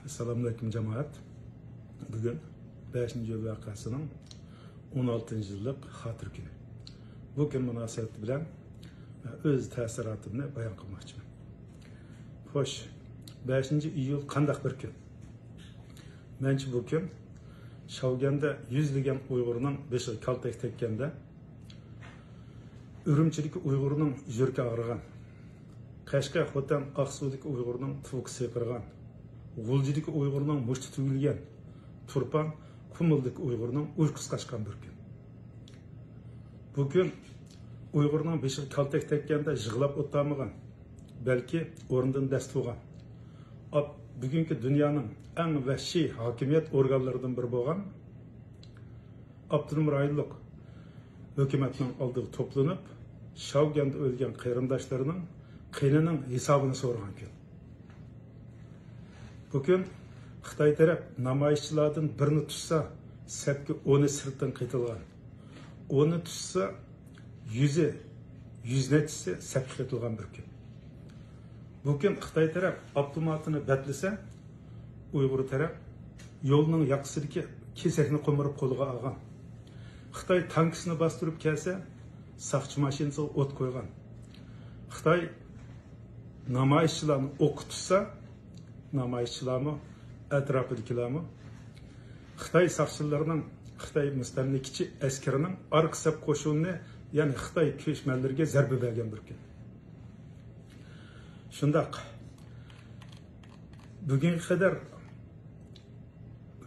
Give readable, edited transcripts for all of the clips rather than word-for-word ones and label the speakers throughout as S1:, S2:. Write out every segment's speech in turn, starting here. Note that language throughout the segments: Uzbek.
S1: Assalamualaikum cemaat. Bugün 5. yıl vakasının 16. yıllık hatır günü. Bu gün münasebeti bilen öz təsiratımını bayan qılmoqchiman. Xo'sh, 5. iyul qandaq bir kun? Menimcha bu kun Şavganda yüzlеген Uyg'urning beshi kaltak tekkanda, Urumchidagi Uyg'urning yuragi og'rigan, Qashqa Xotan Aqsudagi Uyg'urning tuvuqi sepirgan, G'uljidagi Uyg'urning mushti tugilgan, Turpan Qumildagi Uyg'urning uyqusi qochgan bir kun. Bu kun Uyg'urning beshi kaltak tekkanda yig'lab o'tamagan, balki o'rnidan dast turgan. Bugungi dunyoning eng vahshiy hokimiyat organlaridan biri bo'lgan Abdunum rayonlik hukumatning oldiga to'planib, Şavganda o'lgan qarindoshlarining qinining hisobini so'ragan kun. Bu kun Xitoy taraf namoyishchilardan birini tutsa, sapga 10 sirtdan qaytilgan. 10 tutsa, 100 netisi sapga qaytilgan bir kun. Bugün Xitoy taraf avtomatını bətlisa, Uyghur taraf yolunun yaxşıdaki kesakni qo'mirib qo'liga olgan. Xitoy tankisini bastırıp kelsa, saqchi mashinasiga o't qo'ygan. Xitoy namoyishchilarni o'qitsa, namoyishchilarmi, atrofidagilarmi, Xitoy saqchilarining, Xitoy mustamlikachi askarining arqa saf qo'shinini, ya'ni Xitoy ko'chmanlarga zarba bergan bir kun. Shundaq bugunga qadar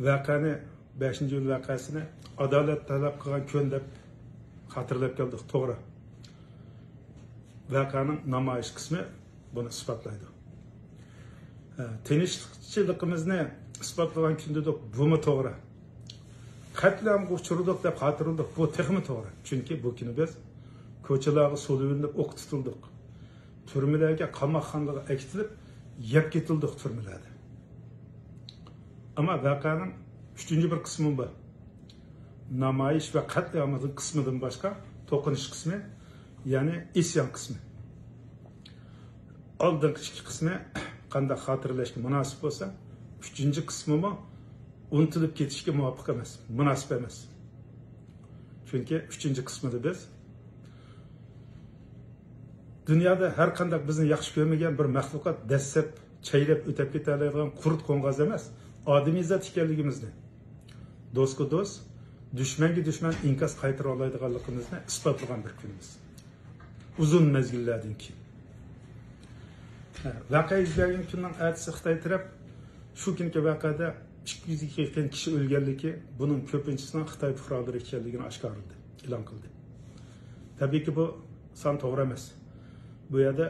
S1: vaqani 5. yil vaqasini adolat talab qilgan kun deb xotirlab keldik, to'g'ri. Vaqaning namoyish qismi buni isbotlaydi. Tinchligimizni isbotlagan kun dedik, bumi to'g'ri. Qatlamga uchirdik deb xotirladik, bu texmi to'g'ri. Chunki bu kuni biz ko'chalarga so'livinib o'q tutildik. Türmelerge qamoqxonaga akitilib, yeb ketildik türmelerde. Ama vakanın 3. bir kısmı bu. Namoyish ve katliamının kısmından başka to'qinish kısmı, yani isyan kısmı. Oldingi kısmı qanday xotirlashga munosib bo'lsa, 3. kısmı mı unutilib ketishga muvofiq emas, munosib emas. Chunki 3. kısmida biz dünyada her kandak bizni yaxshi ko'rmagan bir maxluqot dastlab chaylab o'tib ketadigan qurt qo'ng'oz emas, odamiy zot ekanligimizni, do'stga do'st, dushmanga dushman inkas qaytara oladiganligimizni isbotlagan bir kunimiz. Uzun mezgillardan keyin. Vaqa izlagan kunning ertasi Xitoy taraf shu kungi vaqada 200 ga yaqin kishi o'lganligi, buning ko'pinchisining Xitoy fuqarolari ekanligini oshkorladi, e'lon qildi. Tabiiyki bu son to'g'ri emas. Bu yerda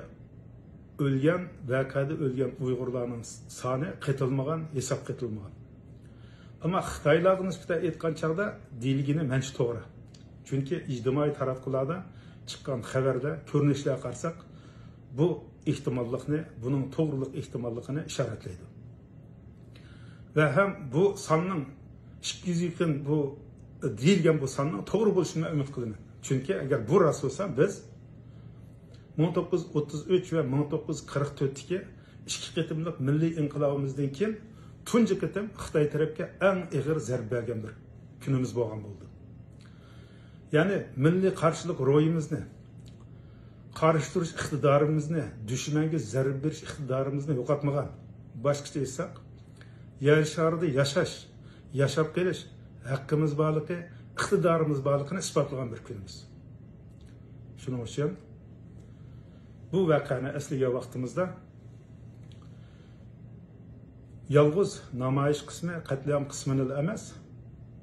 S1: o'lgan, vaqada o'lgan Uyg'urlarning soni qaytilmagan, hisob qitilmagan. Ammo Xitoylarga nisbatan aytgan chaqda deyilgini mencha to'g'ri. Chunki ijtimoiy taratqularda chiqqan xabarda ko'rinishlarga qarasak, bu ehtimollikni, buning to'g'rilik ehtimolligini ishoratlaydi. Va ham bu sonning 200 yaqin bu deyilgan bu sonning to'g'ri bo'lishini umid qilaman. Chunki agar bu rost bo'lsa, biz 1933 ve 1944'teki ikki qitimliq milliy inqilobimizdan keyin tunji qitim Xitoy tarafga eng og'ir zarba bergan bir kunimiz bo'lgan bo'ldi. Ya'ni milliy qarshilik ro'yimizni, qarshi turish iqtidorimizni, dushmanga zarba berish iqtidorimizni yo'qotmagan. Boshqacha aytsak, yer sharida yashab qolish haqqimiz borligi, iqtidorimiz borligini isbotlagan bir kunimiz. Shuning uchun bu vaqani asliga vaqtimizda yalğız namoyish qismi, qatliam qismini emas,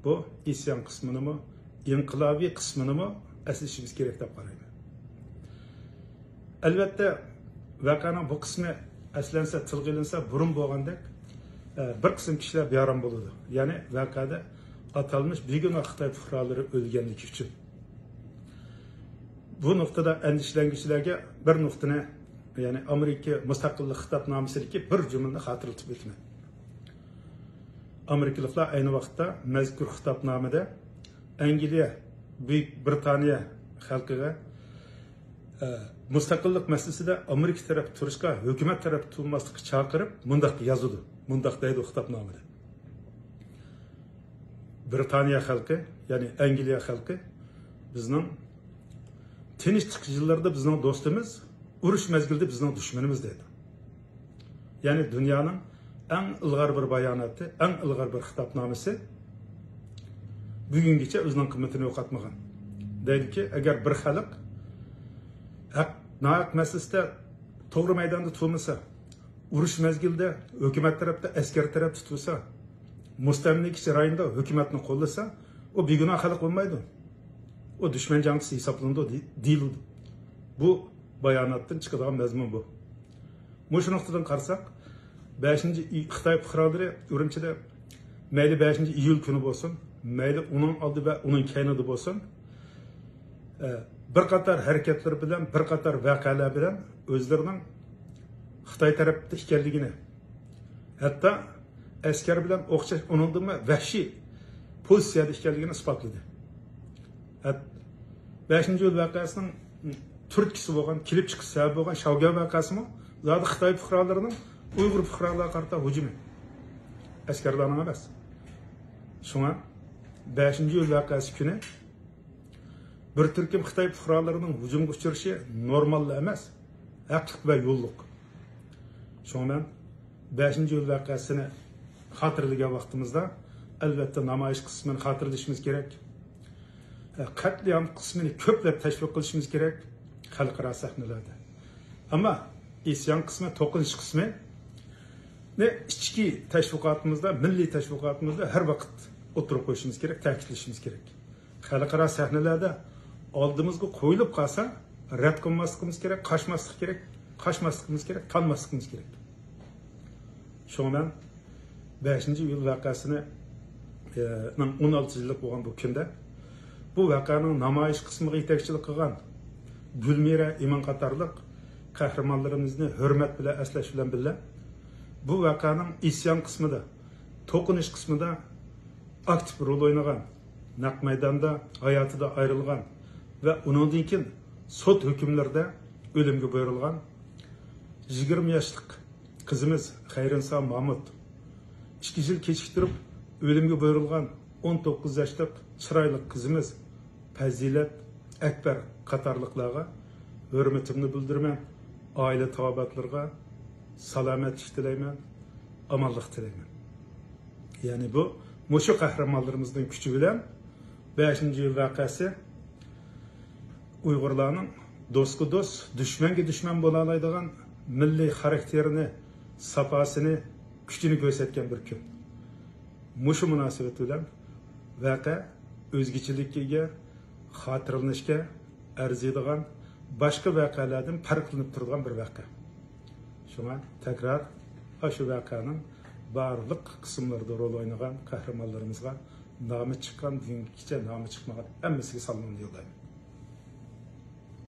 S1: bu isyon qismini mi, inqilobiy qismini mi aslashimiz kerak deb qarayman. Albatta, vaqaning bu qismi aslansa, tilg'ilinsa, burun bo'lgandek bir qism kishilar beram bo'ladi. Ya'ni vaqada atalmış begona Xitoy fuqarolari o'lganligi uchun. Bu noktada endişelengiçlerge bir nuqtani, yani Amerika mustaqillik xitobnomasidagi bir jumlani xotirlatib o'tman. Amerikaliklar ayni vaqtda mazkur xitobnomada Angliya, Buyuk Britaniya xalqiga mustaqillik masalasida Amerika tarafı turishga, hukumat tarafı turmaslikka chaqirib, mundaq yozadi. Mundaq deydi xitobnomada. Britaniya xalqi, ya'ni Angliya xalqi bizning tinchlik yillarida bizning do'stimiz, urush mezgilida bizning dushmanimiz deydi. Ya'ni dunyoning eng ilg'or bir bayonoti, eng ilg'or bir xitobnomasi bugungacha o'zining qimmatini yo'qotmagan. Deydiki, agar bir xalq haq masalasida to'g'ri maydonda turmasa, urush mezgilida hukumat tarafda, askar tarafda tutsa, mustamlikachi rayonda hukumatni qo'llasa, o begunoh xalq bo'lmaydi. O dushman jangchisi hisoblanadi deyildi. Bu bayonotdan chiqadigan mazmun bu. Mushuni nuqtadan qarasak, 5-Xitoy fuqarolari Urumchida mayli 5-iyul kuni bo'lsin, mayli uning oldi va uning keynida bo'lsin, bir qator harakatlar bilan, bir qator voqealar bilan o'zlarining Xitoy tarafida ekanligini, hatto askar bilan o'xshash uningdimi vahshiy pozitsiyada ekanligini isbotladi. 5-iyul voqeasining turtkisi bo'lgan, kelib chiqish sababi bo'lgan Shavga voqeasimi zodi Xitoy fuqarolarining Uyg'ur fuqarolarga qarata hujumi. Askarlarning emas. Shunga 5-iyul voqeasi kuni bir turkum Xitoy fuqarolarining hujumga uchrashi normal emas, haqliq va yo'lliq. Shundan 5-iyul voqeasini xotirlagan vaqtimizda albatta namoyish qismini xotirlashimiz kerak. Qatliam qismini ko'plab tashviq qilishimiz kerak xalqaro sahnalarda. Ammo isyon qismi, to'qinish qismi ichki tashviqotimizda, milliy tashviqotimizda har vaqt o'tirib qo'yishimiz kerak, ta'kidlashimiz kerak. Xalqaro sahnalarda oldimizga qo'yilib qolsa, rad qilmasligimiz kerak, qochmasligimiz kerak, tanmasligimiz kerak. Shundan 5-iyul voqeasini 16 yillik bo'lgan bu kunda bu voqeaning namoyish qismiga yetakchilik qilgan Gulmira Iman qatorliq qahramonlarimizni hurmat bilan aslash bilan birga bu voqeaning isyon qismida, to'qinish qismida aktiv rol o'ynagan, naq maydonda hayotida ayrilgan va undan keyin sud hukmlarida o'limga buyurilgan 20 yoshlik qizimiz Xayrinso Mahmud, 2 yil kechiktirib o'limga buyurilgan 19 yoshlik chiroyli qizimiz Fazilat Akbar qatorliqlarga hurmatimni bildiraman, oila tavobatlarga salomatlik tilayman, omonlik tilayman. Ya'ni bu mushu qahramonlarimizning kuchi bilan 5-iyul voqeasi Uyg'urlarning do'stga do'st, dushmanga dushman bo'la oladigan milliy xarakterini, safosini, kuchini ko'rsatgan bir kun. Mushu munosabat bilan voqea o'zgachilikka ega, xotirlanishga arziydigan boshqa voqealardan farqlanib turgan bir voqea. Shunga takrar shu voqeaning barliq qismlarida rol o'ynagan qahramonlarimizga nomi chiqqan, bugungacha nomi chiqmagan hammasiga salomni yo'llayman.